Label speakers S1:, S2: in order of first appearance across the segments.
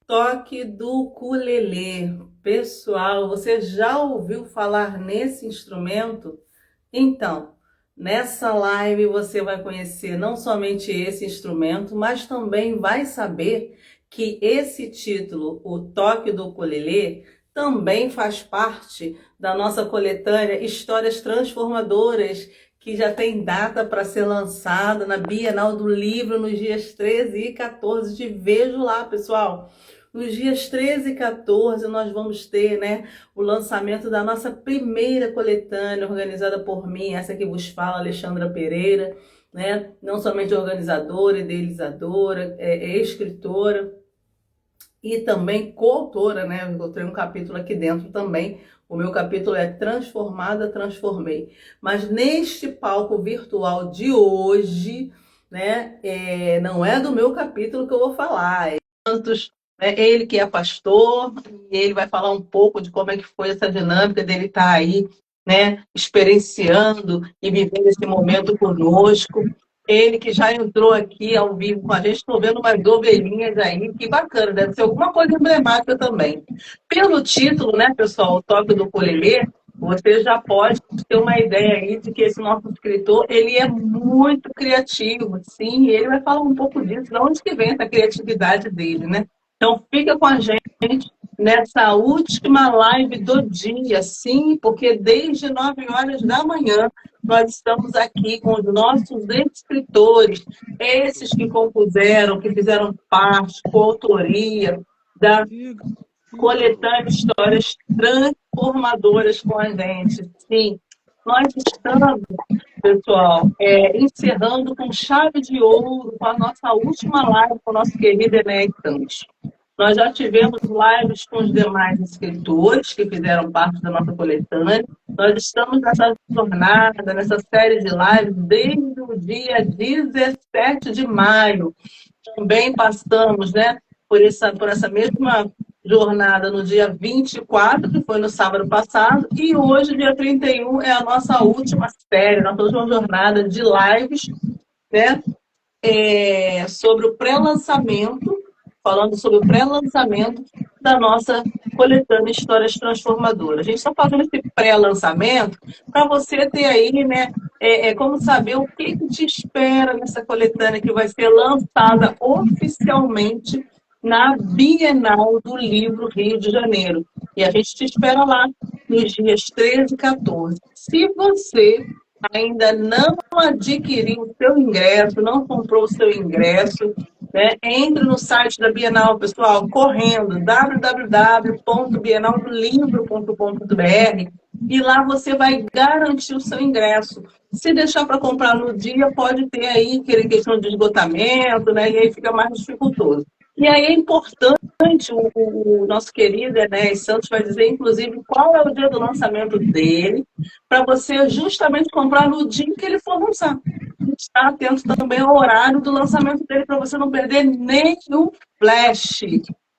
S1: Toque do ukulele. Pessoal, você já ouviu falar nesse instrumento? Então, nessa live você vai conhecer não somente esse instrumento, mas também vai saber que esse título, o Toque do Ukulele, também faz parte da nossa coletânea Histórias Transformadoras, que já tem data para ser lançada na Bienal do Livro nos dias 13 e 14. Te vejo lá, pessoal. Nos dias 13 e 14 nós vamos ter, né, o lançamento da nossa primeira coletânea, organizada por mim, essa que vos fala, Alexandra Pereira, né? Não somente organizadora, idealizadora, escritora e também coautora, né? Eu tenho um capítulo aqui dentro também. O meu capítulo é Transformada, Transformei. Mas neste palco virtual de hoje, né, não é do meu capítulo que eu vou falar. É ele que é pastor, e ele vai falar um pouco de como é que foi essa dinâmica dele estar aí, né, experienciando e vivendo esse momento conosco. Ele que já entrou aqui ao vivo com a gente, estou vendo umas ovelhinhas aí, que bacana, deve ser alguma coisa emblemática também. Pelo título, né, pessoal, o Toque do Ukulele, você já pode ter uma ideia aí de que esse nosso escritor, ele é muito criativo, sim, e ele vai falar um pouco disso, de onde que vem essa criatividade dele, né? Então, fica com a gente nessa última live do dia, sim, porque desde 9 horas da manhã nós estamos aqui com os nossos escritores, esses que compuseram, que fizeram parte, coautoria da coletânea Histórias Transformadoras com a gente. Sim, nós estamos, pessoal, encerrando com chave de ouro com a nossa última live com o nosso querido Enéas Santos. Nós já tivemos lives com os demais escritores que fizeram parte da nossa coletânea. Nós estamos nessa jornada, nessa série de lives, desde o dia 17 de maio. Também passamos, né, por essa mesma jornada no dia 24, que foi no sábado passado, e hoje, dia 31, é a nossa última série, nossa última jornada de lives, né, sobre o pré-lançamento, falando sobre o pré-lançamento da nossa coletânea Histórias Transformadoras. A gente está fazendo esse pré-lançamento para você ter aí, né, como saber o que te espera nessa coletânea que vai ser lançada oficialmente na Bienal do Livro Rio de Janeiro. E a gente te espera lá nos dias 13 e 14. Se você ainda não adquiriu o seu ingresso, não comprou o seu ingresso, né? Entre no site da Bienal, pessoal, correndo, www.bienaldolivro.com.br, e lá você vai garantir o seu ingresso. Se deixar para comprar no dia, pode ter aí aquele questão de esgotamento, né? E aí fica mais dificultoso. E aí é importante, o nosso querido Enéas Santos vai dizer, inclusive, qual é o dia do lançamento dele, para você justamente comprar no dia em que ele for lançar. Estar atento também ao horário do lançamento dele, para você não perder nenhum flash.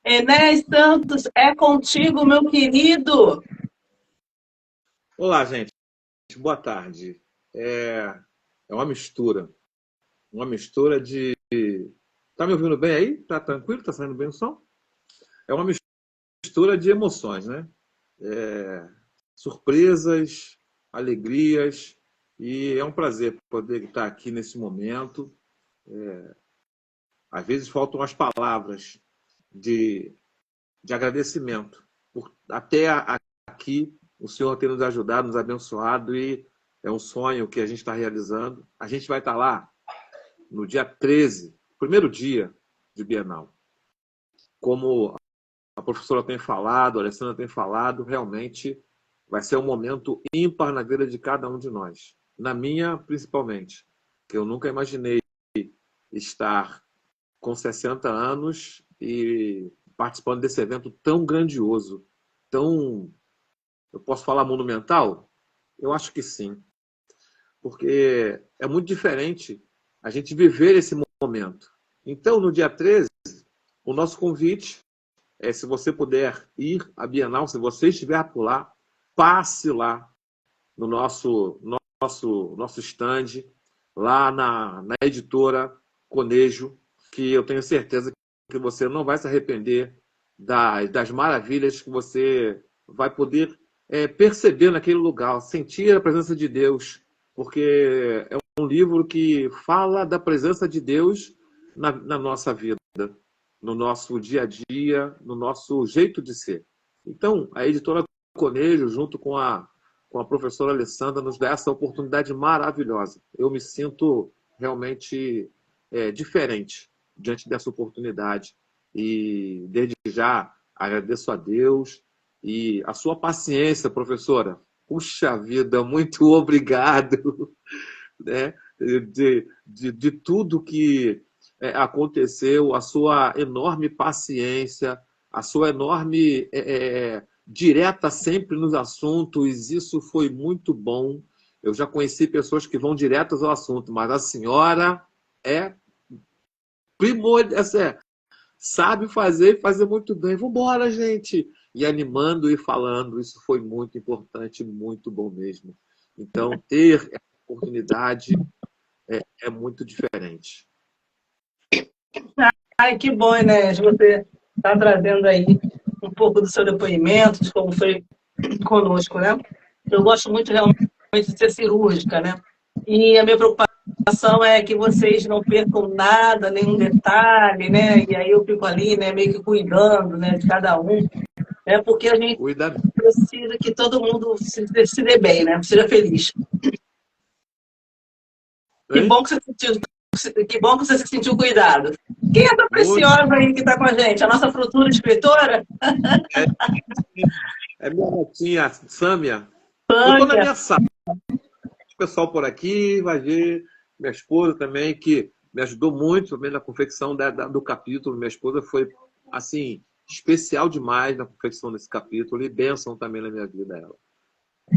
S1: Enéas Santos, é contigo, meu querido.
S2: Olá, gente. Boa tarde. É uma mistura de. Tá me ouvindo bem aí? Tá tranquilo? Tá saindo bem o som? É uma mistura de emoções, né? Surpresas, alegrias, e é um prazer poder estar aqui nesse momento. Às vezes faltam as palavras de, de agradecimento por até aqui o Senhor ter nos ajudado, nos abençoado, e é um sonho que a gente está realizando. A gente vai estar lá no dia 13, primeiro dia de Bienal. Como a professora tem falado, a Alessandra tem falado, realmente vai ser um momento ímpar na vida de cada um de nós. Na minha, principalmente, que eu nunca imaginei estar com 60 anos e participando desse evento tão grandioso, tão, eu posso falar monumental? Eu acho que sim, porque é muito diferente a gente viver esse momento. Então, no dia 13, o nosso convite é, se você puder ir à Bienal, se você estiver por lá, passe lá no nosso stand, lá na editora Conejo, que eu tenho certeza que você não vai se arrepender das maravilhas que você vai poder perceber naquele lugar, sentir a presença de Deus, porque é um livro que fala da presença de Deus na nossa vida, no nosso dia a dia, no nosso jeito de ser. Então, a editora Conejo, junto com a professora Alessandra, nos dá essa oportunidade maravilhosa. Eu me sinto realmente diferente diante dessa oportunidade. E, desde já, agradeço a Deus e a sua paciência, professora. Puxa vida, muito obrigado, né? de tudo que aconteceu, a sua enorme paciência, a sua enorme direta sempre nos assuntos, isso foi muito bom. Eu já conheci pessoas que vão diretas ao assunto, mas a senhora é primordial, sabe fazer e fazer muito bem. Vamos embora, gente! E animando e falando, isso foi muito importante, muito bom mesmo. Então, ter essa oportunidade é muito diferente.
S1: Ai, que bom, Inés, você está trazendo aí um pouco do seu depoimento, de como foi conosco, né? Eu gosto muito realmente de ser cirúrgica, né? E a minha preocupação é que vocês não percam nada, nenhum detalhe, né? E aí eu fico ali, né, meio que cuidando, né, de cada um, né? Porque a gente precisa que todo mundo se dê bem, né? Seja feliz. Que bom que você sentiu, que bom que você se sentiu cuidado. Quem é essa preciosa aí que está com a gente? A nossa futura escritora?
S2: É minha netinha, Sâmia. Eu estou na minha sala. O pessoal por aqui vai ver. Minha esposa também, que me ajudou muito também na confecção do capítulo. Minha esposa foi, assim, especial demais na confecção desse capítulo e bênção também na minha vida ela.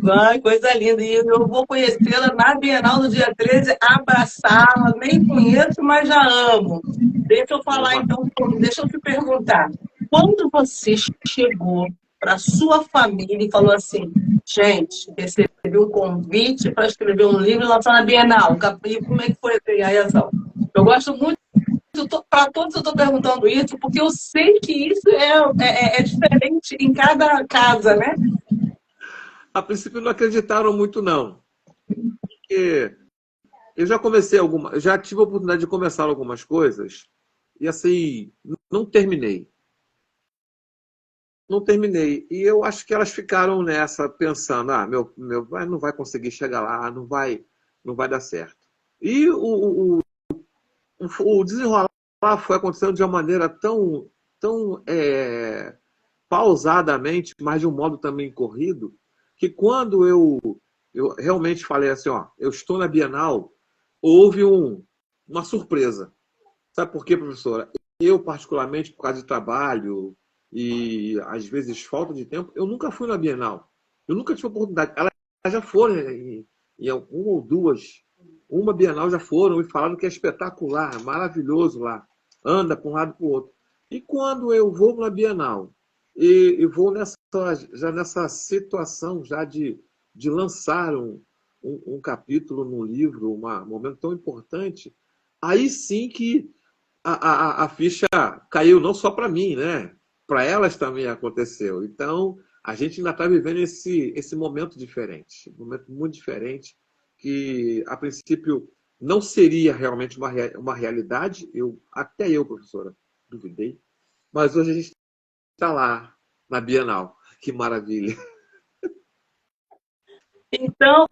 S1: Vai, coisa linda. E eu vou conhecê-la na Bienal no dia 13, abraçá-la. Nem conheço, mas já amo. Deixa eu falar, então, deixa eu te perguntar. Quando você chegou para sua família e falou assim, gente, recebi um convite para escrever um livro e lançar na Bienal. E como é que foi a reação? Eu gosto muito, para todos eu estou perguntando isso, porque eu sei que isso é diferente em cada casa, né?
S2: A princípio não acreditaram muito, não. Porque eu já tive a oportunidade de começar algumas coisas e assim, não terminei. Não terminei. E eu acho que elas ficaram nessa, pensando, meu pai não vai conseguir chegar lá, não vai dar certo. E o desenrolar foi acontecendo de uma maneira tão pausadamente, mas de um modo também corrido, que quando eu realmente falei assim, eu estou na Bienal, houve uma surpresa. Sabe por quê, professora? Eu, particularmente, por causa de trabalho e, às vezes, falta de tempo, eu nunca fui na Bienal. Eu nunca tive oportunidade. Elas já foram em uma ou duas. Uma Bienal já foram e falaram que é espetacular, maravilhoso lá. Anda para um lado e para o outro. E quando eu vou na Bienal e vou já nessa situação já de lançar um capítulo no livro, um momento tão importante, aí sim que a ficha caiu não só para mim, né? Para elas também aconteceu. Então, a gente ainda está vivendo esse momento diferente, um momento muito diferente, que a princípio não seria realmente uma realidade. Até eu, professora, duvidei. Mas hoje a gente está lá, na Bienal. Que maravilha.
S1: Então,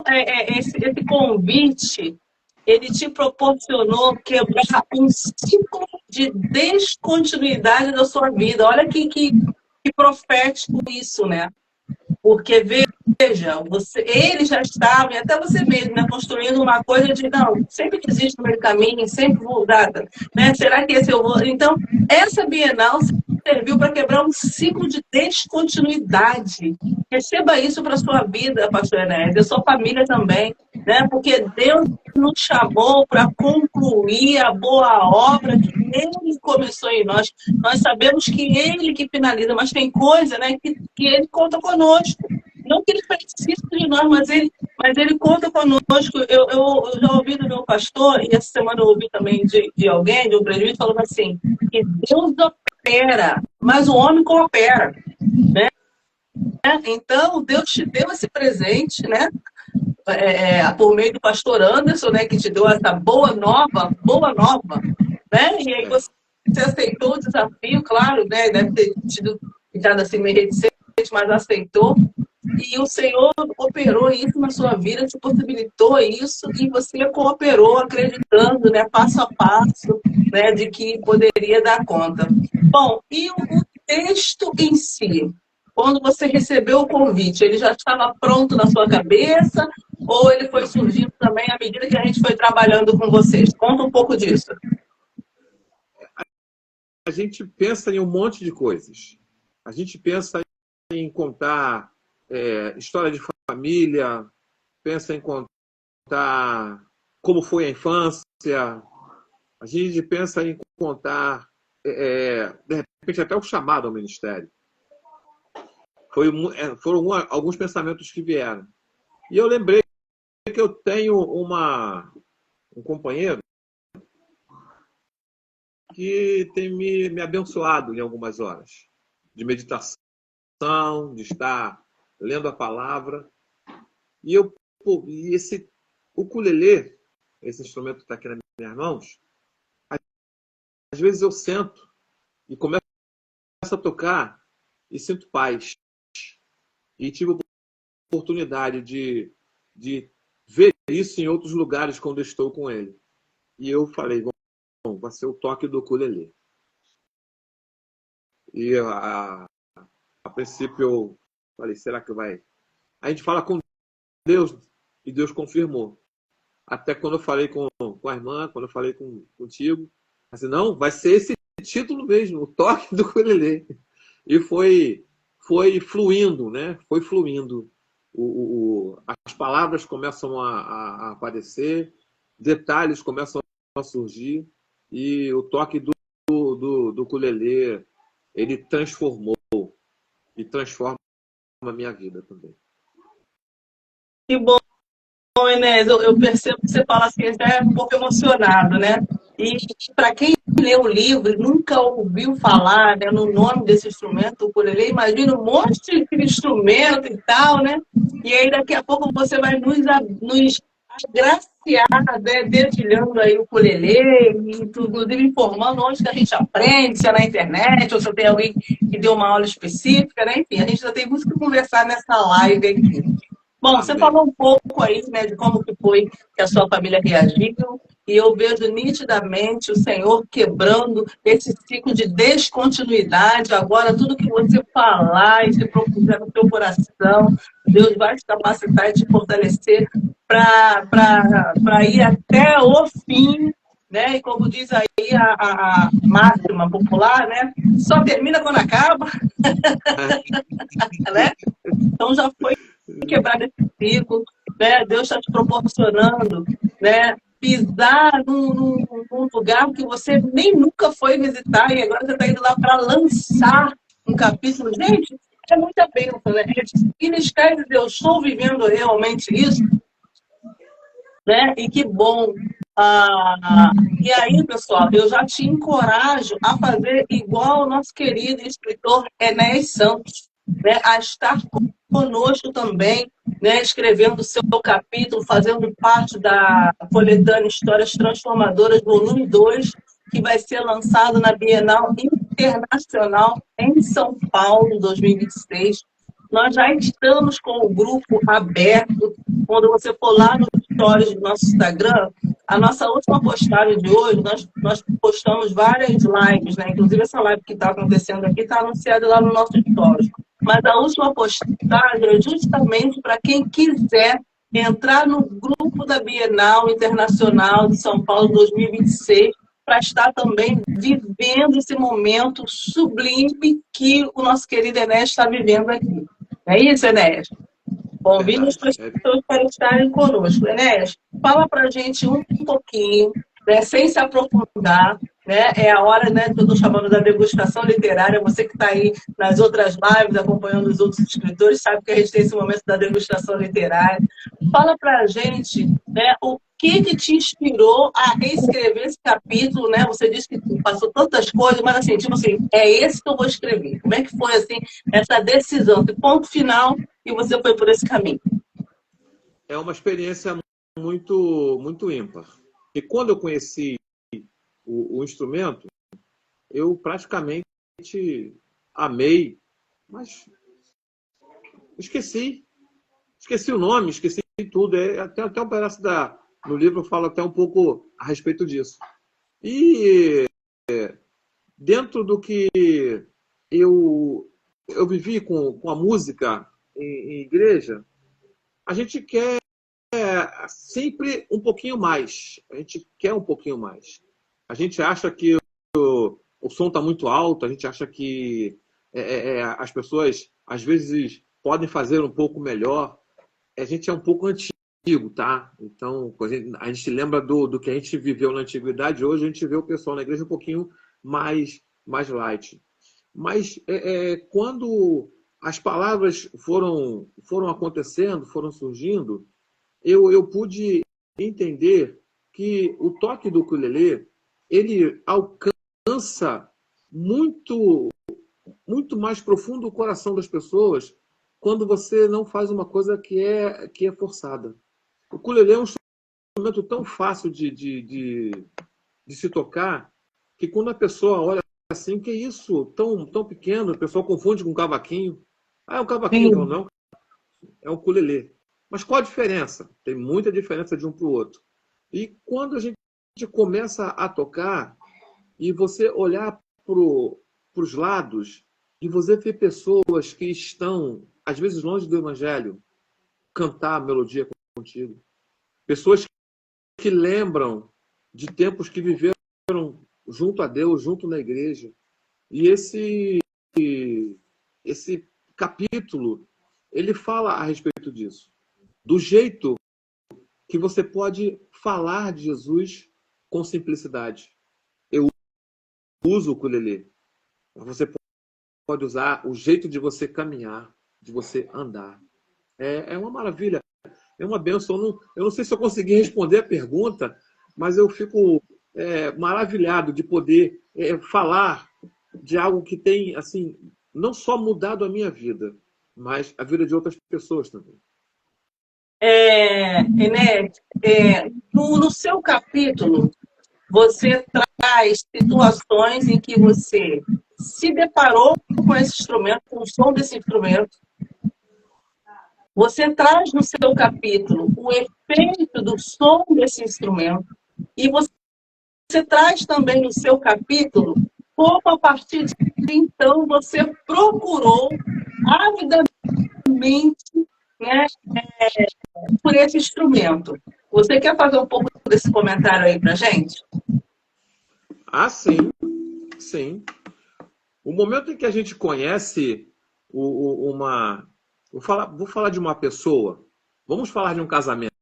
S1: esse convite, ele te proporcionou quebrar um ciclo de descontinuidade da sua vida. Olha que profético isso, né? Porque, veja, ele já estava, e até você mesmo, né, construindo uma coisa de, não, sempre que existe no meio do caminho, sempre vou dar, né? Será que esse eu vou? Então, essa Bienal serviu para quebrar um ciclo de descontinuidade. Receba isso para a sua vida, pastor Enéas, e a sua família também, né? Porque Deus nos chamou para concluir a boa obra que Ele começou em nós. Nós sabemos que Ele que finaliza, mas tem coisa, né, que Ele conta conosco. Não que Ele precise de nós, mas Ele conta conosco. Eu já ouvi do meu pastor, e essa semana eu ouvi também de alguém, de um presbítero, falando assim, que Deus coopera, mas o homem coopera, né? Então, Deus te deu esse presente, né? Por meio do pastor Anderson, né? Que te deu essa boa nova, né? E aí você aceitou o desafio, claro, né? Deve ter tido ficado assim meio reticente, mas aceitou. E o Senhor operou isso na sua vida, te possibilitou isso, e você cooperou acreditando, né, passo a passo, né, de que poderia dar conta. Bom, e o texto em si, quando você recebeu o convite, ele já estava pronto na sua cabeça, ou ele foi surgindo também à medida que a gente foi trabalhando com vocês? Conta um pouco disso.
S2: A gente pensa em um monte de coisas. A gente pensa em contar história de família, pensa em contar como foi a infância, a gente pensa em contar, de repente, até o chamado ao ministério. Foram alguns pensamentos que vieram. E eu lembrei que eu tenho um companheiro que tem me abençoado em algumas horas de meditação, de estar lendo a palavra. E esse ukulele, esse instrumento que está aqui nas minhas mãos, às vezes eu sento e começo a tocar e sinto paz. E tive a oportunidade de ver isso em outros lugares quando eu estou com ele. E eu falei, bom, vai ser o toque do ukulele. E a princípio eu falei, será que vai? A gente fala com Deus e Deus confirmou. Até quando eu falei com a irmã, quando eu falei contigo, assim, não, vai ser esse título mesmo, o toque do ukulele. E foi fluindo, né? Foi fluindo. As palavras começam a aparecer, detalhes começam a surgir, e o toque do ukulele, ele transformou e transforma a minha vida também.
S1: Que bom, Enéas, eu percebo que você fala assim, até um pouco emocionado, né? E para quem lê o livro e nunca ouviu falar, né, no nome desse instrumento, o ukulele, imagina um monte de instrumento e tal, né? E aí daqui a pouco você vai nos agraciar, né, dedilhando aí o ukulele, inclusive informando onde que a gente aprende, se é na internet, ou se tem alguém que deu uma aula específica, né? Enfim, a gente já tem muito que conversar nessa live aqui. Bom, você falou um pouco aí, né, de como que foi que a sua família reagiu, e eu vejo nitidamente o Senhor quebrando esse ciclo de descontinuidade. Agora, tudo que você falar e se propuser no seu coração, Deus vai te capacitar e te fortalecer para ir até o fim, né? E como diz aí a máxima popular, né? Só termina quando acaba, né? Então já foi quebrar esse ciclo, né? Deus está te proporcionando, né? Pisar num lugar que você nem nunca foi visitar e agora você está indo lá para lançar um capítulo. Gente, é muita bênção, né? E nos quer dizer, eu estou vivendo realmente isso, né? E que bom. E aí, pessoal, eu já te encorajo a fazer igual o nosso querido escritor Enéas Santos, né? A estar conosco também, né? Escrevendo o seu capítulo, fazendo parte da coletânea Histórias Transformadoras, volume 2, que vai ser lançado na Bienal Internacional em São Paulo, 2026. Nós já estamos com o grupo aberto. Quando você for lá no stories do nosso Instagram, a nossa última postagem de hoje, nós postamos várias lives, né? Inclusive essa live que está acontecendo aqui está anunciada lá no nosso stories. Mas a última postagem é justamente para quem quiser entrar no grupo da Bienal Internacional de São Paulo 2026, para estar também vivendo esse momento sublime que o nosso querido Enéas está vivendo aqui. É isso, Enéas? Convido as pessoas para estarem conosco. Enéas, fala para a gente um pouquinho, né, sem se aprofundar, né, é a hora, né, que eu estou chamando da degustação literária. Você que está aí nas outras lives, acompanhando os outros escritores, sabe que a gente tem esse momento da degustação literária. Fala para a gente, né, o que te inspirou a reescrever esse capítulo, né? Você disse que passou tantas coisas, mas assim, tipo assim, é esse que eu vou escrever. Como é que foi assim essa decisão, de ponto final, e você foi por esse caminho?
S2: É uma experiência muito ímpar. E quando eu conheci o instrumento, eu praticamente amei, mas esqueci. Esqueci o nome, esqueci tudo. Até um pedaço no livro fala até um pouco a respeito disso. E dentro do que eu vivi com a música em igreja, a gente quer sempre um pouquinho mais. A gente quer um pouquinho mais. A gente acha que o som está muito alto, a gente acha que as pessoas, às vezes, podem fazer um pouco melhor. A gente é um pouco antigo, tá? Então, a gente lembra do que a gente viveu na antiguidade. Hoje a gente vê o pessoal na igreja um pouquinho mais light. Mas quando as palavras foram acontecendo, foram surgindo, eu pude entender que o toque do ukulele, ele alcança muito, muito mais profundo o coração das pessoas quando você não faz uma coisa que é forçada. O ukulele é um instrumento tão fácil de se tocar que quando a pessoa olha assim, que é isso, tão pequeno, o pessoal confunde com um cavaquinho. Ah, é um cavaquinho. Não,
S1: Sim.
S2: não, é um ukulele. Mas qual a diferença? Tem muita diferença de um para o outro. E quando a gente começa a tocar e você olhar para os lados e você ver pessoas que estão, às vezes, longe do evangelho, cantar a melodia contigo. Pessoas que lembram de tempos que viveram junto a Deus, junto na igreja. E esse capítulo, ele fala a respeito disso. Do jeito que você pode falar de Jesus com simplicidade. Eu uso o ukulele. Você pode usar o jeito de você caminhar, de você andar. É uma maravilha. É uma benção. Eu não sei se eu consegui responder a pergunta, mas eu fico maravilhado de poder falar de algo que tem, assim, não só mudado a minha vida, mas a vida de outras pessoas também.
S1: Ené, no seu capítulo, você traz situações em que você se deparou com esse instrumento, com o som desse instrumento. Você traz no seu capítulo o efeito do som desse instrumento. E você traz também no seu capítulo como, a partir de então, você procurou avidamente, né, por esse instrumento. Você quer fazer um pouco desse comentário aí para gente?
S2: Ah, sim, sim. O momento em que a gente conhece uma. Vou falar de uma pessoa. Vamos falar de um casamento.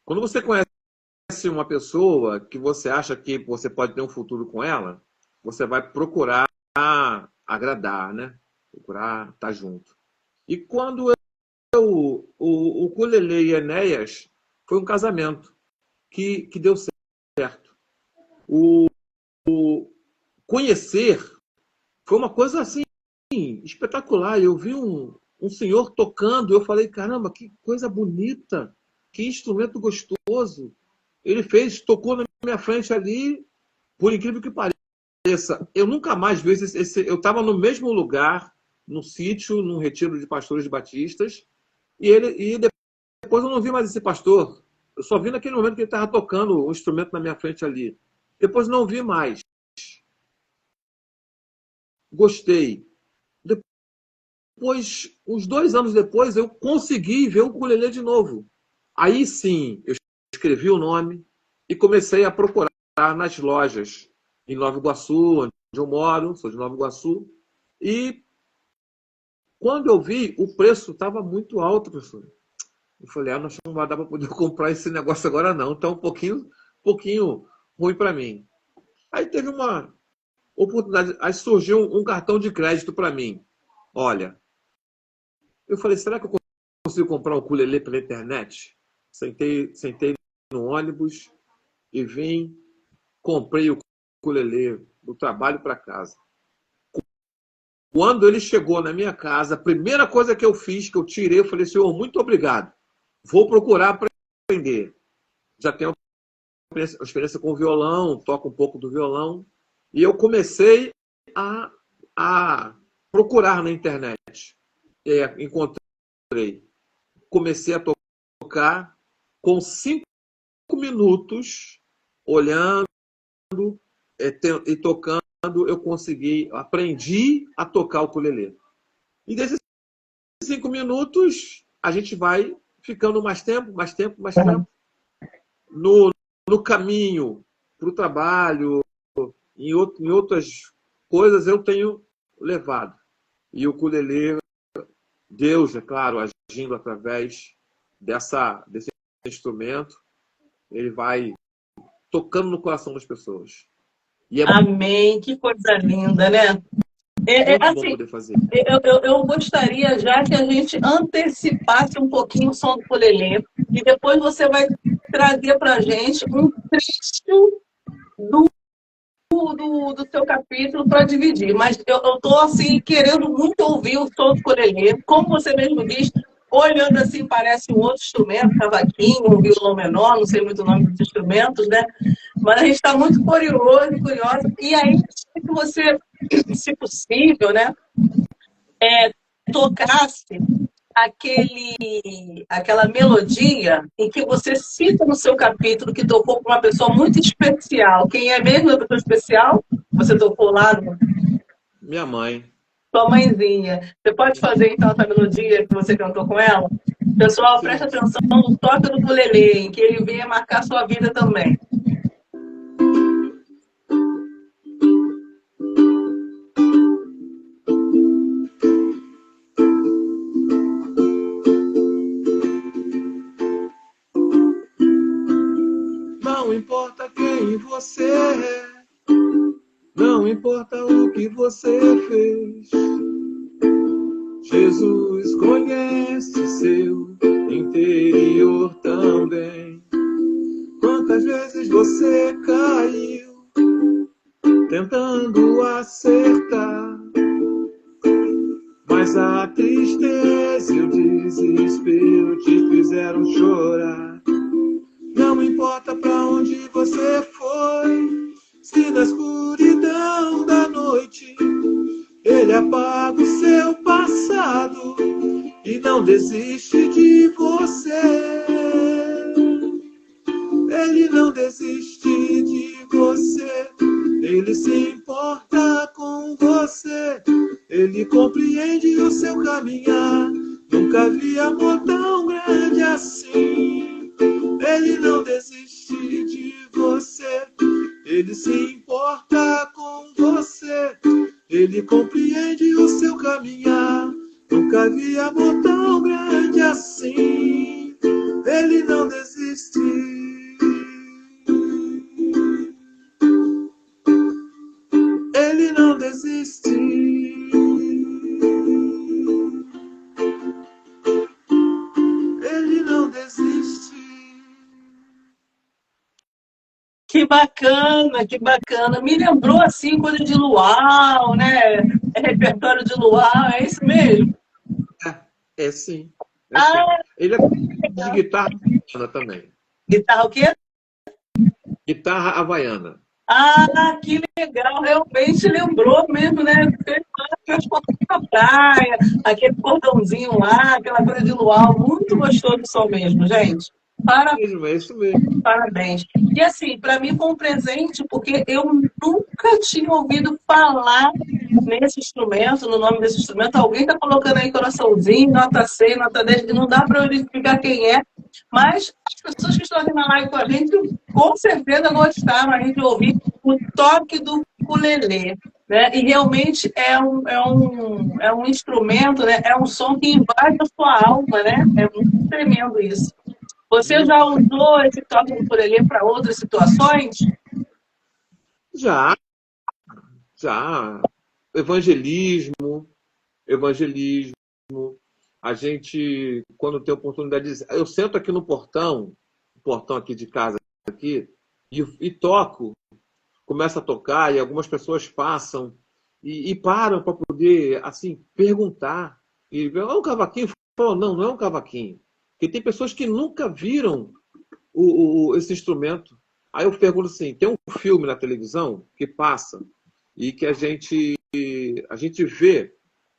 S2: Quando você conhece uma pessoa que você acha que você pode ter um futuro com ela, você vai procurar agradar, né? Procurar estar junto. E quando o Ukulele e Enéas foi um casamento que deu certo. O conhecer foi uma coisa assim espetacular. Eu vi um senhor tocando, eu falei, caramba, que coisa bonita, que instrumento gostoso. Ele tocou na minha frente ali, por incrível que pareça. Eu nunca mais vi eu estava no mesmo lugar, num sítio, num retiro de pastores batistas, e depois eu não vi mais esse pastor. Eu só vi naquele momento que ele estava tocando o instrumento na minha frente ali. Depois não vi mais. Gostei. Depois, uns 2 anos depois, eu consegui ver o ukulele de novo. Aí sim, eu escrevi o nome e comecei a procurar nas lojas em Nova Iguaçu, onde eu moro, sou de Nova Iguaçu. E quando eu vi, o preço estava muito alto, professor. Eu falei, não, não vai dar para poder comprar esse negócio agora não. Então, um pouquinho ruim para mim. Aí teve uma oportunidade, aí surgiu um cartão de crédito para mim. Olha, eu falei, será que eu consigo comprar um ukulele pela internet? Sentei no ônibus e vim, comprei o ukulele do trabalho para casa. Quando ele chegou na minha casa, a primeira coisa que eu fiz, que eu tirei, eu falei, Senhor, muito obrigado. Vou procurar aprender. Já tenho experiência com violão, toco um pouco do violão. E eu comecei a procurar na internet. Encontrei. Comecei a tocar com 5 minutos, olhando e tocando, eu consegui, aprendi a tocar o ukulele. E desses 5 minutos, a gente vai ficando mais tempo. No caminho para o trabalho, em outras coisas, eu tenho levado. E o ukulele, Deus, é claro, agindo através desse instrumento, ele vai tocando no coração das pessoas. E é
S1: Amém, que coisa linda, né?
S2: muito bom
S1: Assim,
S2: poder fazer.
S1: eu gostaria já que a gente antecipasse um pouquinho o som do ukulele e depois você vai trazer para a gente um trecho do seu capítulo para dividir. Mas eu estou assim, querendo muito ouvir o som do ukulele. Como você mesmo diz, olhando assim, parece um outro instrumento, cavaquinho, um violão menor, não sei muito o nome dos instrumentos, né? Mas a gente está muito curiosa. E aí, que você, se possível, né, tocasse aquela melodia em que você cita no seu capítulo que tocou com uma pessoa muito especial. Quem é mesmo a pessoa especial? Você tocou lá no...
S2: Minha mãe.
S1: Sua mãezinha. Você pode fazer, então, essa melodia que você cantou com ela? Pessoal,
S2: Sim.
S1: presta atenção no toque do ukulele, em que ele venha marcar sua vida também.
S2: Não importa quem você é, não importa o que você fez, Jesus conhece seu interior também. Quantas vezes você caiu tentando acertar, mas a tristeza e o desespero te fizeram chorar. Não importa pra onde você foi, se na escuridão da noite ele apaga o seu passado e não desiste de você. Ele não desiste de você, ele se importa com você, ele compreende o seu caminhar. Nunca vi amor tão grande assim. Ele não desiste de você, ele se importa com você, ele compreende o seu caminhar. Nunca vi amor tão grande assim. Ele não desiste. Ele não desiste. Ele não desiste.
S1: Que bacana, que bacana. Me lembrou assim, coisa de luau, né? É repertório de luau, é isso mesmo?
S2: É sim. É sim. Ele é de guitarra havaiana também.
S1: Guitarra o quê?
S2: Guitarra havaiana.
S1: Ah, que legal, realmente lembrou mesmo, né? Fez fotos na praia, aquele cordãozinho lá, aquela coisa de luau, muito gostoso o som mesmo, gente.
S2: É isso mesmo.
S1: Parabéns. E assim, para mim foi um presente, porque eu nunca tinha ouvido falar nesse instrumento, no nome desse instrumento. Alguém está colocando aí coraçãozinho, nota 100, nota 10, e não dá para eu identificar quem é. Mas as pessoas que estão aqui na live com a gente, com certeza gostaram aí de ouvir o toque do ukulele. Né? E realmente é um instrumento, né? É um som que invade a sua alma, né? É muito tremendo isso. Você já usou esse toque do ukulele para outras situações?
S2: Já. Evangelismo. A gente, quando tem oportunidade, eu sento aqui no portão portão aqui de casa aqui e toco, começa a tocar e algumas pessoas passam e param para poder assim perguntar e ver, é um cavaquinho? Falou, não, não é um cavaquinho. Porque tem pessoas que nunca viram esse instrumento. Aí eu pergunto assim, tem um filme na televisão que passa e que a gente vê,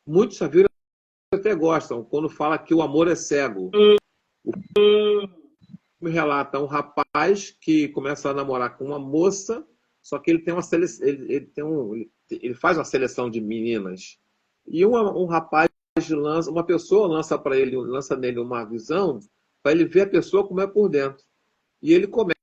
S2: muitos até gostam, quando fala que o amor é cego. O filme relata um rapaz que começa a namorar com uma moça, só que ele tem uma seleção, ele faz uma seleção de meninas. E um rapaz uma pessoa lança nele uma visão para ele ver a pessoa como é por dentro. E ele começa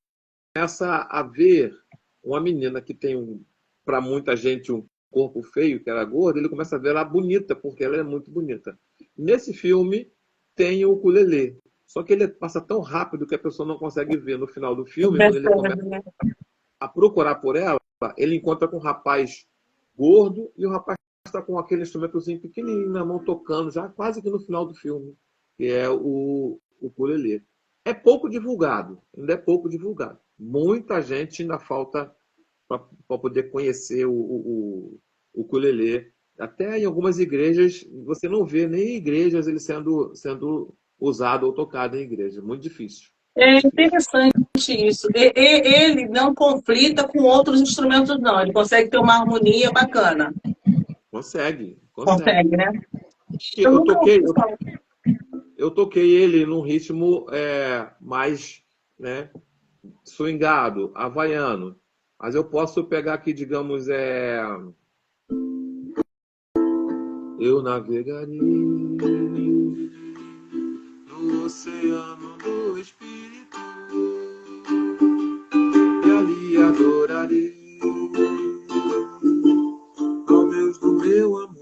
S2: a ver uma menina que tem, para muita gente, um corpo feio, que era gorda, ele começa a ver ela bonita, porque ela é muito bonita. Nesse filme tem o ukulele. Só que ele passa tão rápido que a pessoa não consegue ver. No final do filme, quando ele começa a procurar por ela, ele encontra com um rapaz gordo e o rapaz está com aquele instrumentozinho pequenininho na mão tocando, já quase que no final do filme, que é o ukulele. É pouco divulgado, ainda é pouco divulgado. Muita gente ainda falta para poder conhecer o ukulele. Até em algumas igrejas, você não vê nem igrejas ele sendo usado ou tocado em igreja. Muito difícil.
S1: É interessante isso. Ele não conflita com outros instrumentos, não. Ele consegue ter uma harmonia bacana.
S2: Consegue,
S1: Consegue,
S2: consegue.
S1: né? Eu
S2: Eu
S1: nunca
S2: toquei,
S1: ouvi falar.
S2: eu toquei ele num ritmo mais, né, swingado, havaiano. Mas eu posso pegar aqui, digamos, eu navegarei no oceano do Espírito e ali adorarei ao Deus do meu amor.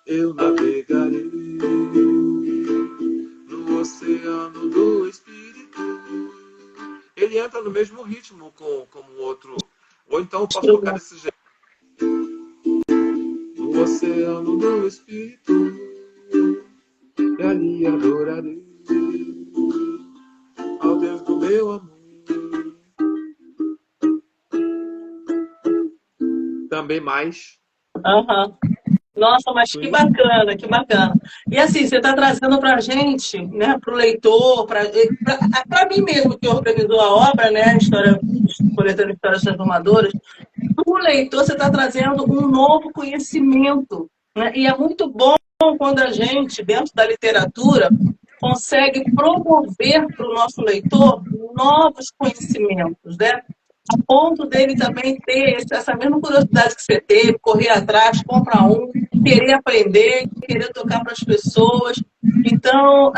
S2: Eu navegarei no oceano do Espírito. Ele entra no mesmo ritmo como o outro. Ou então eu posso tocar desse jeito. No oceano do Espírito, e ali adorarei ao Deus do meu amor. Também mais.
S1: Uhum. Nossa, mas que
S2: Swing.
S1: bacana, que bacana. E assim, você está trazendo para a gente, né, para o leitor, para mim mesmo que organizou a obra, né, história, coletando histórias transformadoras, para o leitor você está trazendo um novo conhecimento, né? E é muito bom quando a gente, dentro da literatura, consegue promover para o nosso leitor novos conhecimentos, né? A ponto dele também ter essa mesma curiosidade que você teve, correr atrás, comprar um, querer aprender, querer tocar para as pessoas. Então,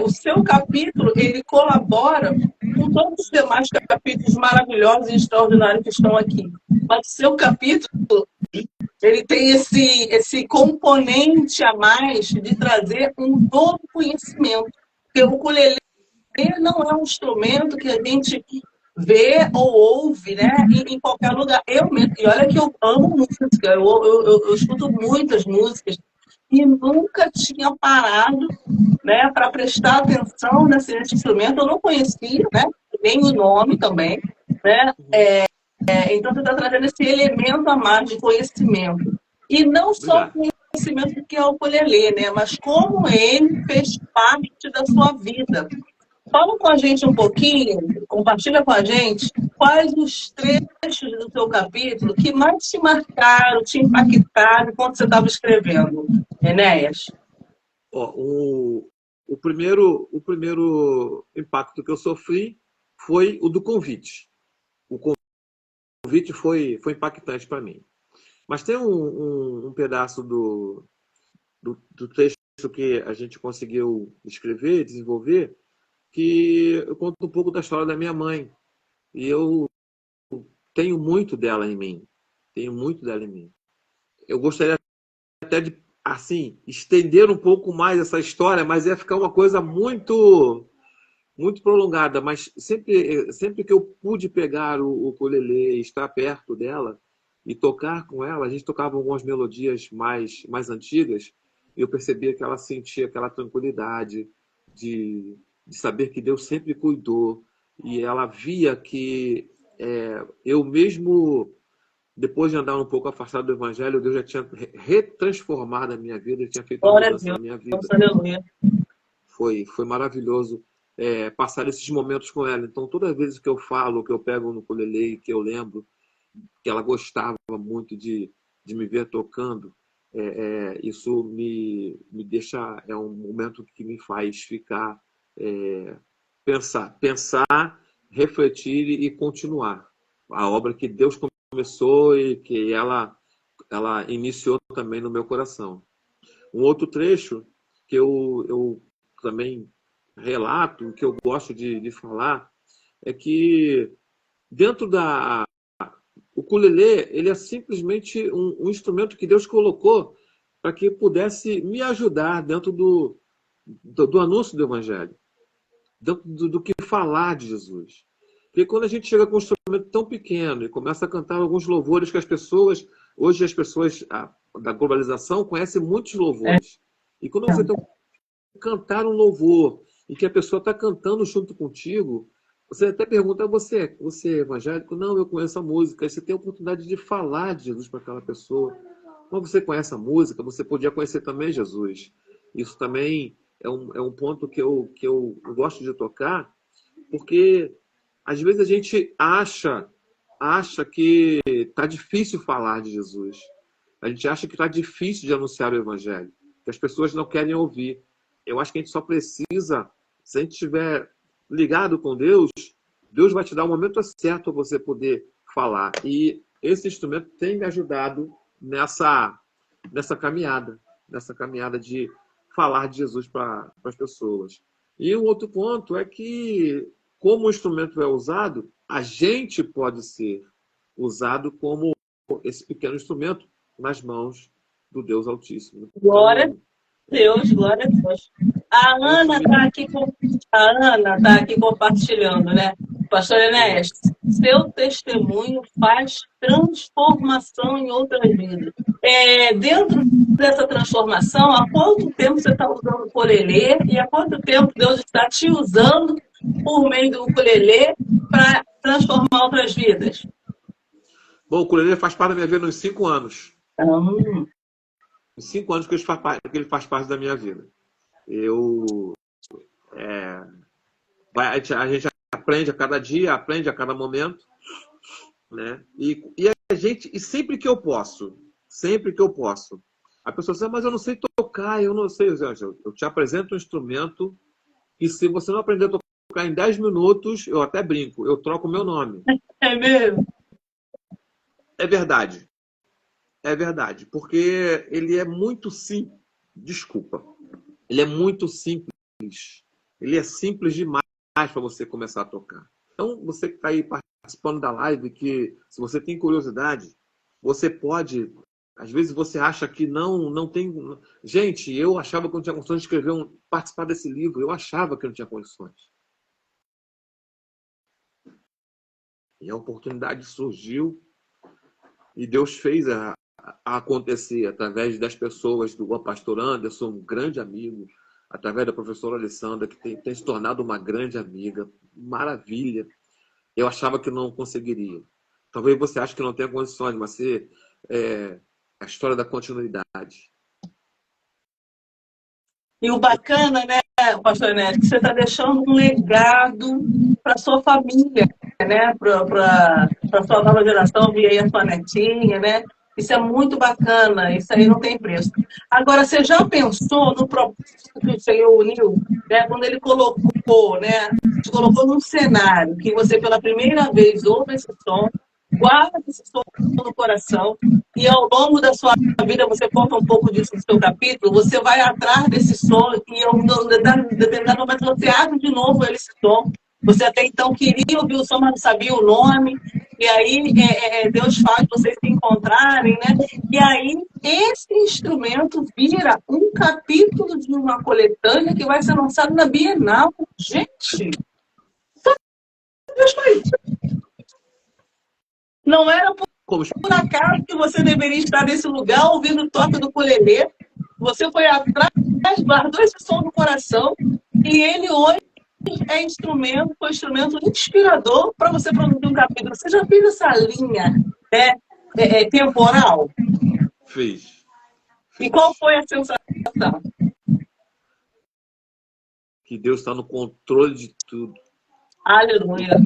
S1: o seu capítulo, ele colabora com todos os demais capítulos maravilhosos e extraordinários que estão aqui. Mas o seu capítulo, ele tem esse componente a mais de trazer um novo conhecimento. Porque o ukulele não é um instrumento que a gente vê ou ouve, né, em qualquer lugar. Eu mesmo, e olha que eu amo música, eu escuto muitas músicas e nunca tinha parado, né, para prestar atenção nesse instrumento. Eu não conhecia, né, nem o nome também, né. Então você está trazendo esse elemento a mais de conhecimento. E não só o
S2: Obrigado.
S1: conhecimento que é o ukulele, né, mas como ele fez parte da sua vida. Fala com a gente um pouquinho, compartilha com a gente quais os trechos do seu capítulo que mais te marcaram, te impactaram enquanto você estava escrevendo, Enéas.
S2: Ó, o primeiro impacto que eu sofri foi o do convite. O convite foi impactante para mim. Mas tem um pedaço do texto que a gente conseguiu escrever, desenvolver, que eu conto um pouco da história da minha mãe. E eu tenho muito dela em mim. Tenho muito dela em mim. Eu gostaria até de, assim, estender um pouco mais essa história, mas ia ficar uma coisa muito muito prolongada. Mas sempre que eu pude pegar o ukulele e estar perto dela e tocar com ela, a gente tocava algumas melodias mais antigas, e eu percebia que ela sentia aquela tranquilidade, de saber que Deus sempre cuidou. E ela via que eu mesmo, depois de andar um pouco afastado do Evangelho, Deus já tinha retransformado a minha vida, tinha feito uma
S1: Glória a
S2: mudança na
S1: Deus.
S2: minha vida.
S1: Aleluia.
S2: Foi maravilhoso passar esses momentos com ela. Então, todas as vezes que eu falo, que eu pego no ukulele, que eu lembro que ela gostava muito de me ver tocando, isso me deixa, é um momento que me faz ficar, pensar, refletir e continuar. A obra que Deus começou e que ela iniciou também no meu coração. Um outro trecho que eu também relato, que eu gosto de falar, é que dentro da... O ukulele, ele é simplesmente um instrumento que Deus colocou para que pudesse me ajudar dentro do anúncio do Evangelho, dentro do que falar de Jesus. Porque quando a gente chega com um instrumento tão pequeno e começa a cantar alguns louvores que hoje as pessoas da globalização conhecem muitos louvores. E quando você tem cantar um louvor e que a pessoa está cantando junto contigo, você até pergunta, você é evangélico? Não, eu conheço a música. Aí você tem a oportunidade de falar de Jesus para aquela pessoa. Quando você conhece a música, você podia conhecer também Jesus. Isso também é um ponto que eu gosto de tocar, porque às vezes a gente acha que está difícil falar de Jesus. A gente acha que está difícil de anunciar o Evangelho, que as pessoas não querem ouvir. Eu acho que a gente só precisa, se a gente estiver ligado com Deus, Deus vai te dar o momento certo para você poder falar. E esse instrumento tem me ajudado nessa caminhada de falar de Jesus para as pessoas. E um outro ponto é que, como o instrumento é usado, a gente pode ser usado como esse pequeno instrumento nas mãos do Deus Altíssimo.
S1: Glória
S2: Então,
S1: a Deus, glória a Deus. A Ana está aqui compartilhando, né? Pastor Enéas, seu testemunho faz transformação em outras vidas. Dentro dessa transformação, há quanto tempo você está usando o ukulele e há quanto tempo Deus está te usando por meio do ukulele para transformar outras vidas?
S2: bom, o ukulele faz parte da minha vida uns 5 anos.
S1: Hum.
S2: 5 anos que ele faz parte da minha vida. A gente aprende a cada dia, aprende a cada momento, né? E a gente, e sempre que eu posso, a pessoa diz, mas eu não sei tocar, eu não sei. Eu te apresento um instrumento e se você não aprender a tocar em 10 minutos, eu até brinco, eu troco o meu nome.
S1: É mesmo?
S2: É verdade. É verdade, porque ele é muito simples. Desculpa. Ele é muito simples. Ele é simples demais para você começar a tocar. Então, você que está aí participando da live, que se você tem curiosidade, você pode... Às vezes você acha que não tem... Gente, eu achava que eu não tinha condições de participar desse livro. Eu achava que eu não tinha condições. E a oportunidade surgiu e Deus fez a acontecer através das pessoas do pastor Anderson, um grande amigo, através da professora Alessandra, que tem se tornado uma grande amiga. Maravilha. Eu achava que não conseguiria. Talvez você ache que não tenha condições, mas a história da continuidade.
S1: E o bacana, né, pastor Enéas, que você está deixando um legado para sua família, né, para sua nova geração, via aí a sua netinha, né? Isso é muito bacana, isso aí não tem preço. Agora, você já pensou no propósito que o Senhor uniu, né, quando Ele colocou, né, te colocou num cenário que você pela primeira vez ouve esse som, guarda esse som no coração e ao longo da sua vida, você conta um pouco disso no seu capítulo, você vai atrás desse som e em um determinado momento você abre de novo esse som. Você até então queria ouvir o som, mas não sabia o nome. E aí Deus faz vocês se encontrarem, né? E aí esse instrumento vira um capítulo de uma coletânea que vai ser lançado na Bienal. Gente, Deus faz isso. Não era por acaso que você deveria estar nesse lugar ouvindo o toque do ukulele. Você foi atrás, guardou esse som no coração e ele hoje é instrumento, foi instrumento inspirador para você produzir um capítulo. Você já fez essa linha, né, temporal?
S2: Fiz.
S1: E qual foi a sensação?
S2: Que Deus está no controle de tudo.
S1: Aleluia.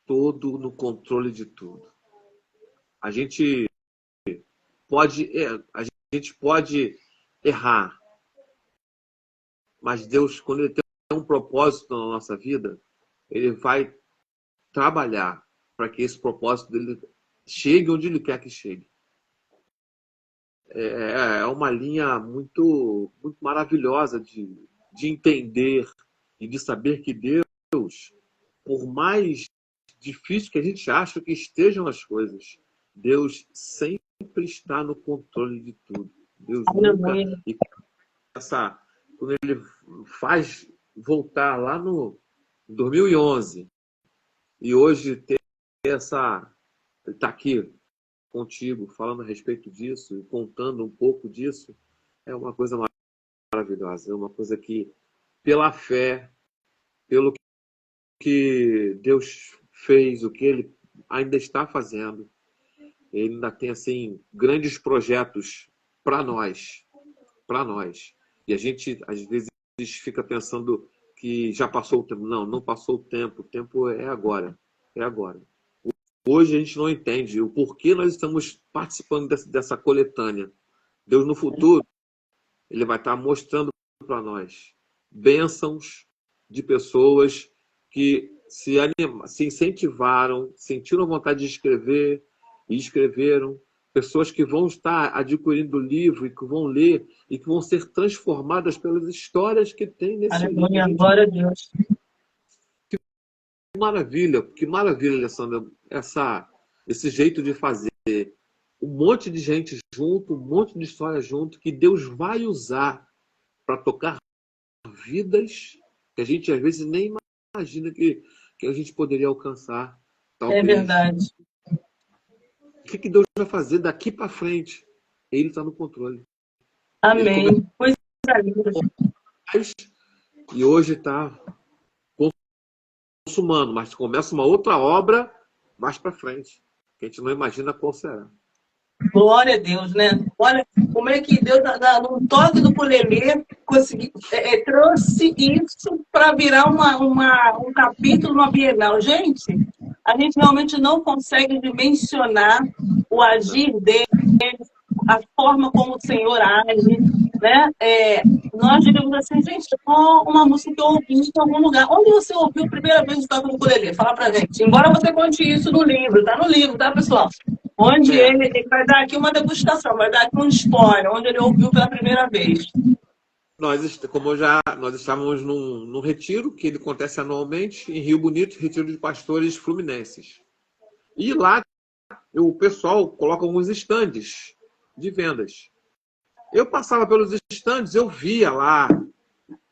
S2: Todo no controle de tudo. A gente pode errar, mas Deus, quando Ele tem um propósito na nossa vida, Ele vai trabalhar para que esse propósito dele chegue onde Ele quer que chegue. É uma linha muito, muito maravilhosa de entender e de saber que Deus, por mais difícil que a gente ache que estejam as coisas, Deus sempre está no controle de tudo. Deus nunca... E quando Ele faz voltar lá no 2011 e hoje ter essa... Ele está aqui contigo, falando a respeito disso e contando um pouco disso, é uma coisa maravilhosa. É uma coisa que, pela fé, pelo que Deus fez, o que Ele ainda está fazendo, Ele ainda tem, assim, grandes projetos para nós. Para nós. E a gente, às vezes, fica pensando que já passou o tempo. Não, não passou o tempo. O tempo é agora. É agora. Hoje a gente não entende o porquê nós estamos participando dessa coletânea. Deus, no futuro, Ele vai estar mostrando para nós bênçãos de pessoas que se incentivaram, sentiram vontade de escrever e escreveram. Pessoas que vão estar adquirindo o livro e que vão ler e que vão ser transformadas pelas histórias que tem nesse livro.
S1: Glória a Deus.
S2: Que maravilha, Alessandra, esse jeito de fazer. Um monte de gente junto, um monte de história junto, que Deus vai usar para tocar vidas que a gente às vezes nem imagina que a gente poderia alcançar. Talvez.
S1: É verdade.
S2: O que Deus vai fazer daqui para frente? Ele está no controle.
S1: Amém. Coisa linda.
S2: E hoje está consumando, mas começa uma outra obra mais para frente, que a gente não imagina qual será.
S1: Glória a Deus, né? Olha como é que Deus, no toque do ukulele, trouxe isso para virar um capítulo numa Bienal. Gente, a gente realmente não consegue dimensionar o agir dele, a forma como o Senhor age, né? Nós diríamos assim, gente, uma música que eu ouvi em algum lugar. Onde você ouviu a primeira vez o toque do ukulele? Fala pra gente. Embora você conte isso no livro, tá no livro, tá, pessoal? Onde ele vai dar aqui uma degustação, vai dar aqui um spoiler, onde ele ouviu pela primeira vez.
S2: Nós estávamos num retiro, que ele acontece anualmente, em Rio Bonito, retiro de pastores fluminenses. E lá o pessoal coloca alguns estandes de vendas. Eu passava pelos estandes, eu via lá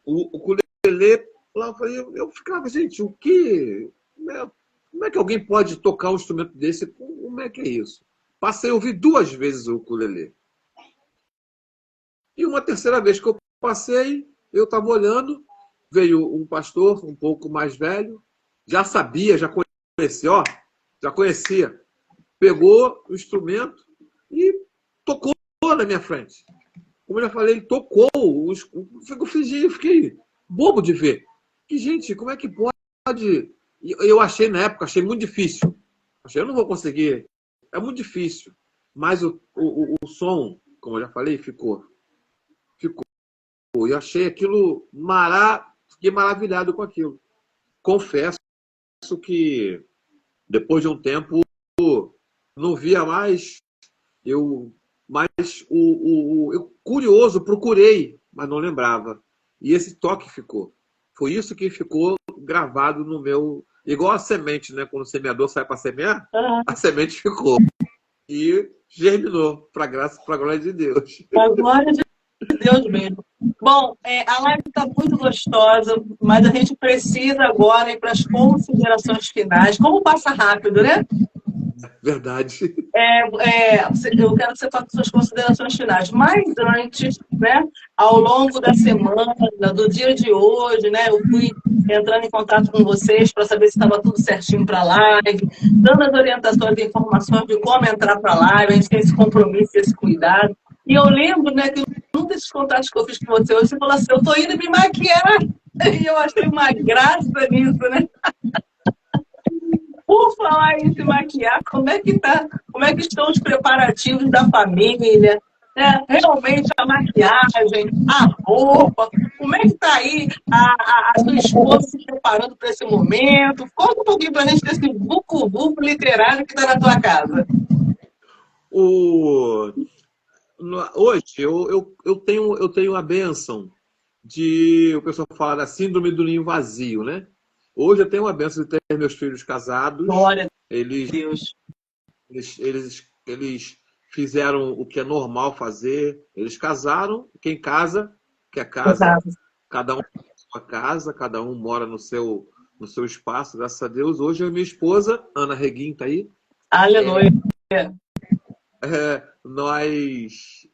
S2: o ukulele, lá eu ficava, gente, o que... Como é que alguém pode tocar um instrumento desse? Como é que é isso? Passei a ouvir 2 vezes o ukulele. E uma terceira vez que eu passei, eu estava olhando, veio um pastor um pouco mais velho, já sabia, já conhecia. Pegou o instrumento e tocou na minha frente. Como eu já falei, ele tocou. Eu fiquei bobo de ver. Que, gente, como é que pode... Eu achei, na época, muito difícil. Eu não vou conseguir. É muito difícil. Mas o som, como eu já falei, ficou. Eu achei aquilo fiquei maravilhado com aquilo. Confesso que depois de um tempo não via mais. Mas eu curioso, procurei, mas não lembrava. E esse toque ficou. Foi isso que ficou gravado no meu... Igual a semente, né? Quando o semeador sai para semear, a semente ficou. E germinou, para a glória de Deus.
S1: Para a glória de Deus mesmo. Bom, a live está muito gostosa, mas a gente precisa agora ir para as considerações finais. Como passa rápido, né?
S2: Verdade.
S1: Eu quero que você faça suas considerações finais. Mas antes, né, ao longo da semana, do dia de hoje, né, eu fui entrando em contato com vocês para saber se estava tudo certinho para a live, dando as orientações e informações de como entrar para a live, a gente tem esse compromisso, esse cuidado. E eu lembro, né, que um desses contatos que eu fiz com você hoje, você falou assim, eu estou indo me maquiar. E eu achei uma graça nisso, né? Por falar em se maquiar, como é que tá? Como é que estão os preparativos da família? Né? Realmente a maquiagem, a roupa, como é que está aí a sua esposa se preparando para esse momento? Conta um pouquinho para a gente desse vucu-vucu literário que está na tua casa.
S2: O... Hoje eu tenho a bênção de o pessoal fala da síndrome do ninho vazio, né? Hoje eu tenho a bênção de ter meus filhos casados.
S1: Glória a
S2: Eles,
S1: Deus.
S2: eles fizeram o que é normal fazer. Eles casaram. Quem casa, quer casa. Cada um tem sua casa, cada um mora no seu espaço, graças a Deus. Hoje eu e minha esposa, Ana Reguim, está aí.
S1: Aleluia.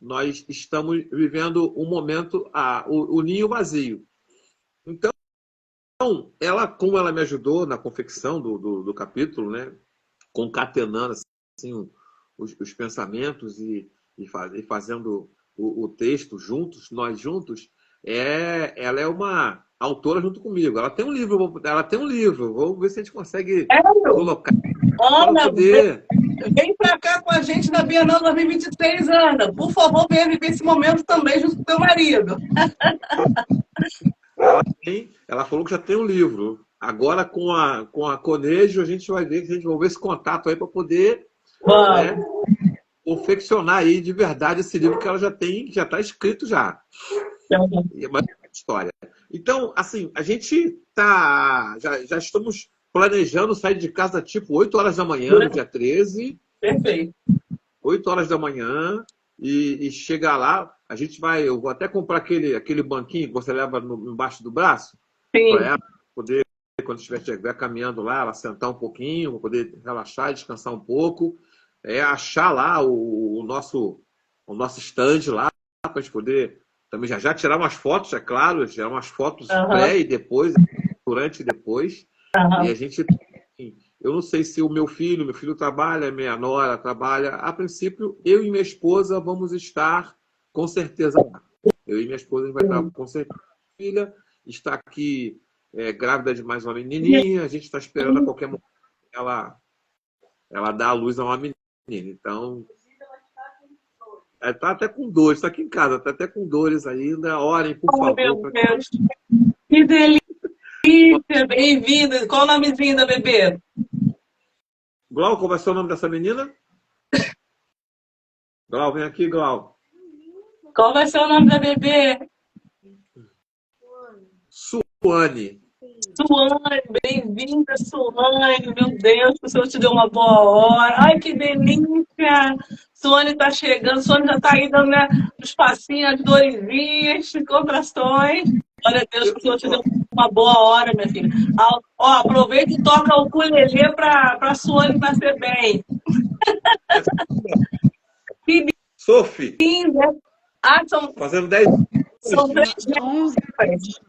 S2: Nós estamos vivendo um momento, o ninho vazio. Então, como ela me ajudou na confecção do capítulo, né, concatenando assim, os pensamentos e fazendo o texto juntos, nós juntos, ela é uma autora junto comigo. Ela tem um livro. Vou ver se a gente consegue colocar para poder.
S1: Vem para cá com a gente na Bienal 2023, Ana. Por favor, venha viver esse momento também junto com o teu marido.
S2: Ela falou que já tem um livro. Agora, com a Conejo, a gente vai ver esse contato aí para poder, né, confeccionar aí de verdade esse livro que ela já tem, que já está escrito já. É uma história. Então, assim, a gente já estamos planejando sair de casa tipo 8 horas da manhã, no dia 13.
S1: Perfeito.
S2: 8 horas da manhã e chegar lá, eu vou até comprar aquele banquinho que você leva embaixo do braço, para ela poder, quando estiver caminhando lá, ela sentar um pouquinho, para poder relaxar, descansar um pouco, achar lá o nosso stand lá, para a gente poder também já tirar umas fotos, é claro, tirar umas fotos pré e depois, durante e depois, e a gente... Eu não sei se meu filho trabalha, minha nora trabalha. A princípio, eu e minha esposa vamos estar com certeza lá. Eu e minha esposa vai estar com certeza. Minha filha está aqui grávida de mais uma menininha. A gente está esperando a qualquer momento ela dar a luz a uma menina. Então, está até com dores. Está aqui em casa, está até com dores ainda. Orem, por favor.
S1: Meu Deus. Que delícia! Bem-vinda. Qual o nomezinho da bebê?
S2: Glau, qual vai ser o nome dessa menina? Glau, vem aqui, Glau.
S1: Qual vai ser o nome da bebê?
S2: Suane.
S1: Suane, bem-vinda, Suane. Meu Deus, que o Senhor te deu uma boa hora. Ai, que delícia! Suane está chegando. Suane já está aí dando, né, os passinhos, as dorzinhas, contrações. Glória a Deus, que o Senhor te deu uma boa hora, minha filha. Ó, aproveita e toca o ukulele para a Suane nascer bem. Que
S2: Sophie.
S1: linda! São...
S2: Fazendo 10
S1: São 3 netas.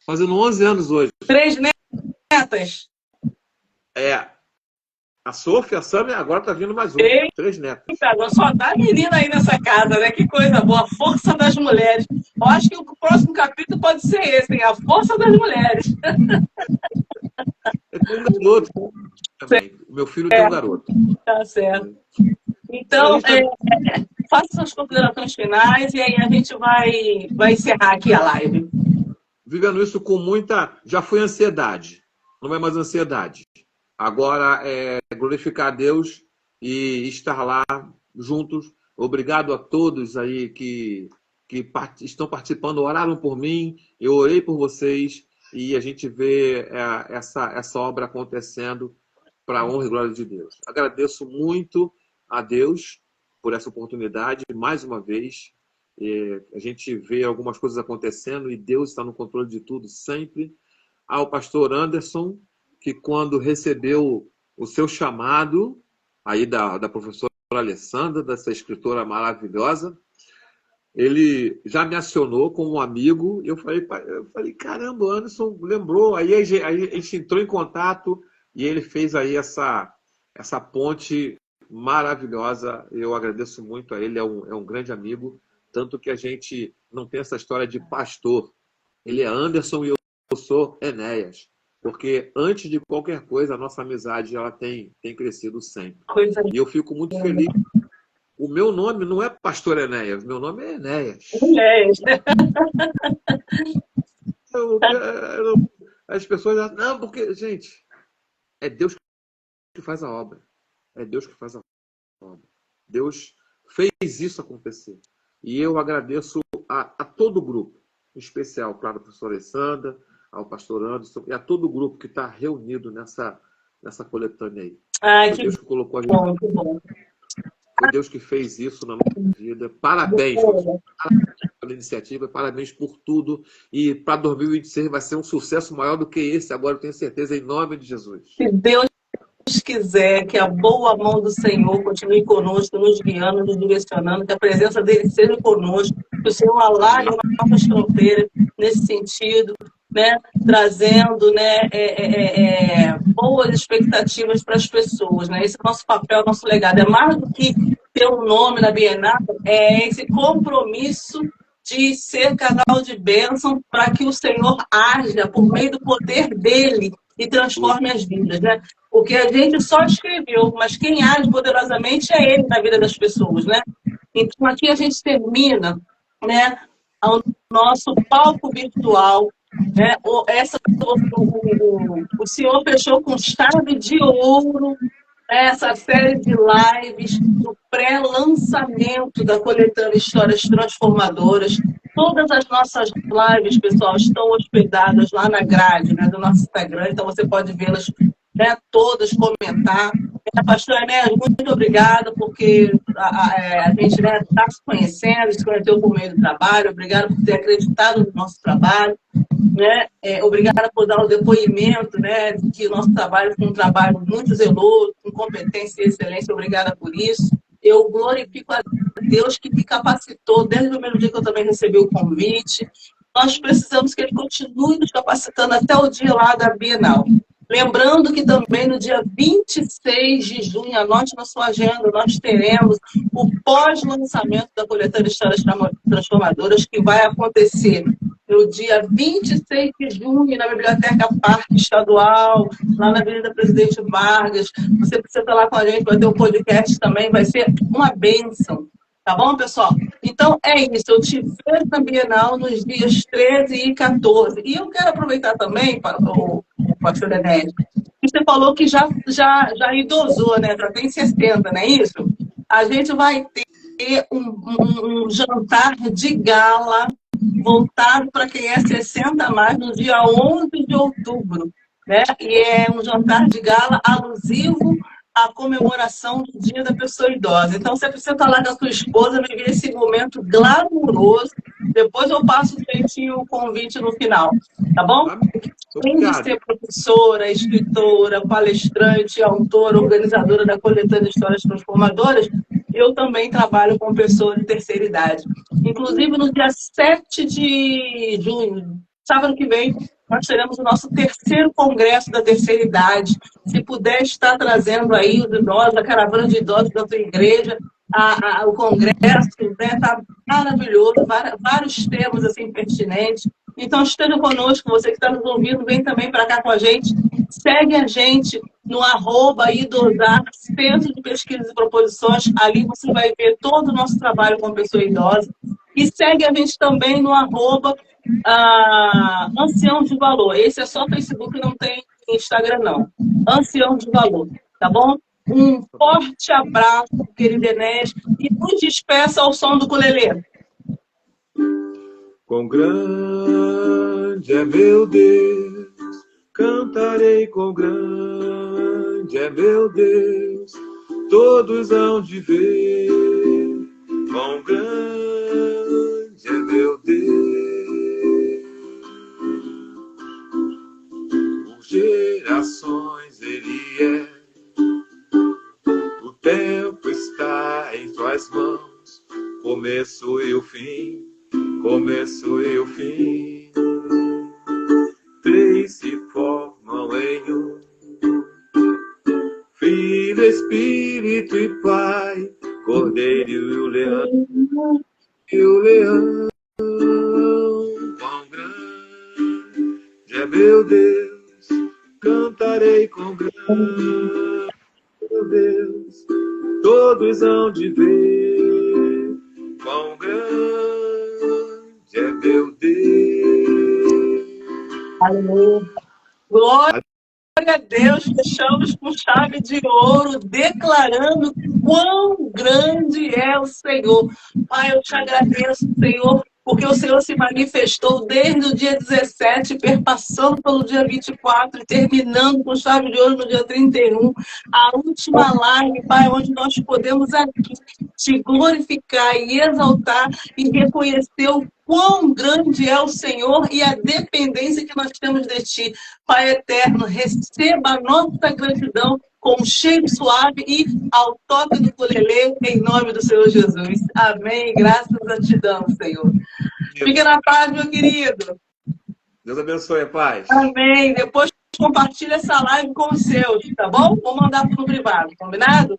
S2: Fazendo 11 anos hoje.
S1: 3 netas.
S2: A Sophie, a Sam, agora tá vindo mais uma. 3 netas.
S1: Agora só dá menina aí nessa casa, né? Que coisa boa. A força das mulheres. Eu acho que o próximo capítulo pode ser esse, hein? A força das mulheres.
S2: Eu tenho um garoto também. O meu filho tem um garoto.
S1: Tá certo. Então, faça suas considerações finais e aí a gente vai encerrar aqui a live.
S2: Vivendo isso com muita... Já foi ansiedade. Não é mais ansiedade. Agora é glorificar a Deus e estar lá juntos. Obrigado a todos aí que estão participando, oraram por mim, eu orei por vocês e a gente vê essa obra acontecendo para a honra e glória de Deus. Agradeço muito a Deus por essa oportunidade, mais uma vez. A gente vê algumas coisas acontecendo e Deus está no controle de tudo sempre. Ao pastor Anderson, que quando recebeu o seu chamado, aí da professora Alessandra, dessa escritora maravilhosa. Ele já me acionou como um amigo. Eu falei, caramba, o Anderson lembrou. Aí a gente entrou em contato e ele fez aí essa ponte maravilhosa. Eu agradeço muito a ele, é um grande amigo. Tanto que a gente não tem essa história de pastor. Ele é Anderson e eu sou Enéas. Porque antes de qualquer coisa, a nossa amizade ela tem crescido sempre.
S1: Coisa
S2: E eu fico muito feliz. O meu nome não é Pastor Enéas, meu nome é Enéas.
S1: mulher.
S2: As pessoas já. Não, porque, gente, é Deus que faz a obra. É Deus que faz a obra. Deus fez isso acontecer. E eu agradeço a todo o grupo, em especial, claro, a professora Alessandra, ao pastor Anderson e a todo o grupo que está reunido nessa coletânea aí.
S1: Ai,
S2: Foi
S1: que
S2: Deus que colocou a gente.
S1: bom, que bom.
S2: Foi Deus que fez isso na nossa vida. Parabéns, professor. Pela iniciativa, parabéns por tudo. E para 2026 vai ser um sucesso maior do que esse, agora eu tenho certeza, em nome de Jesus.
S1: Se Deus quiser, que a boa mão do Senhor continue conosco, nos guiando, nos direcionando, que a presença dele seja conosco, que o Senhor alargue nossas fronteiras nesse sentido, né? Trazendo, né, boas expectativas para as pessoas, né? Esse é o nosso papel, nosso legado. É mais do que ter um nome na Bienal, é esse compromisso de ser canal de bênção para que o Senhor haja por meio do poder dele e transforme as vidas, né? Porque a gente só escreveu, mas quem age poderosamente é ele na vida das pessoas, né? Então aqui a gente termina, né, o nosso palco virtual, né? O senhor fechou com chave de ouro essa série de lives do pré-lançamento da coletânea Histórias Transformadoras. Todas as nossas lives, pessoal, estão hospedadas lá na grade, né, do nosso Instagram, então você pode vê-las, né, todas, comentar. Pastor Enéas, muito obrigada, porque a gente está se conhecendo, se conheceu por meio do trabalho, obrigada por ter acreditado no nosso trabalho, né? Obrigada por dar o depoimento, né, de que o nosso trabalho foi um trabalho muito zeloso, com competência e excelência, obrigada por isso. Eu glorifico a Deus que me capacitou desde o primeiro dia que eu também recebi o convite. Nós precisamos que ele continue nos capacitando até o dia lá da Bienal. Lembrando que também no dia 26 de junho, anote na sua agenda, nós teremos o pós-lançamento da coletânea Histórias Transformadoras, que vai acontecer no dia 26 de junho, na Biblioteca Parque Estadual, lá na Avenida Presidente Vargas. Você precisa estar lá com a gente, vai ter um podcast também, vai ser uma bênção. Tá bom, pessoal? Então, é isso. Eu te vejo na Bienal nos dias 13 e 14. E eu quero aproveitar também, para o pastor Enéas, que você falou que já idosou, né? Já tem 60, não é isso? A gente vai ter um jantar de gala voltado para quem é 60 a mais no dia 11 de outubro, né? E é um jantar de gala alusivo à comemoração do Dia da Pessoa Idosa. Então, você precisa estar lá com a sua esposa, viver esse momento glamouroso. Depois eu passo direitinho o convite no final, tá bom? Além de ser professora, escritora, palestrante, autora, organizadora da coletânea de Histórias Transformadoras, eu também trabalho com pessoas de terceira idade. Inclusive, no dia 7 de junho, sábado que vem, nós teremos o nosso terceiro congresso da terceira idade. Se puder estar trazendo aí os idosos, a caravana de idosos da tua igreja, o congresso, né, está maravilhoso, vários temas assim pertinentes. Então, esteja conosco, você que está nos ouvindo, vem também para cá com a gente. Segue a gente no @idosar, Centro de Pesquisas e Proposições. Ali você vai ver todo o nosso trabalho com a pessoa idosa. E segue a gente também no Ancião de Valor. Esse é só Facebook, não tem Instagram, não. Ancião de Valor, tá bom? Um forte abraço, querido Enéas, e nos despeça ao som do ukulele.
S2: Quão grande é meu Deus, cantarei quão grande é meu Deus, todos hão de ver, quão grande é meu Deus. Por gerações ele é o começo e o fim, começo e o fim. Três se formam em um. Filho, Espírito e Pai, Cordeiro e o leão, quão grande é meu Deus, cantarei com grande, meu Deus, todos hão de ver, quão grande é meu Deus.
S1: Aleluia. Glória a Deus, fechamos com chave de ouro, declarando quão grande é o Senhor. Pai, eu te agradeço, Senhor, porque o Senhor se manifestou desde o dia 17, perpassando pelo dia 24 e terminando com chave de ouro no dia 31. A última live, Pai, onde nós podemos aqui te glorificar e exaltar e reconhecer o quão grande é o Senhor e a dependência que nós temos de Ti. Pai eterno, receba a nossa gratidão com um cheiro suave e ao toque do ukulele, em nome do Senhor Jesus. Amém. Graças a Ti damos, Senhor. Fique na paz, meu querido.
S2: Deus abençoe, paz.
S1: Amém. Depois compartilha essa live com os seus, tá bom? Vou mandar no privado, combinado?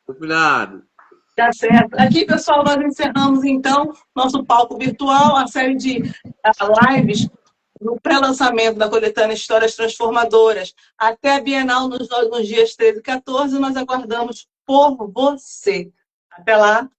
S2: Combinado.
S1: Tá certo. Aqui, pessoal, nós encerramos, então, nosso palco virtual, a série de lives no pré-lançamento da coletânea Histórias Transformadoras. Até a Bienal, nos dias 13 e 14, nós aguardamos por você. Até lá.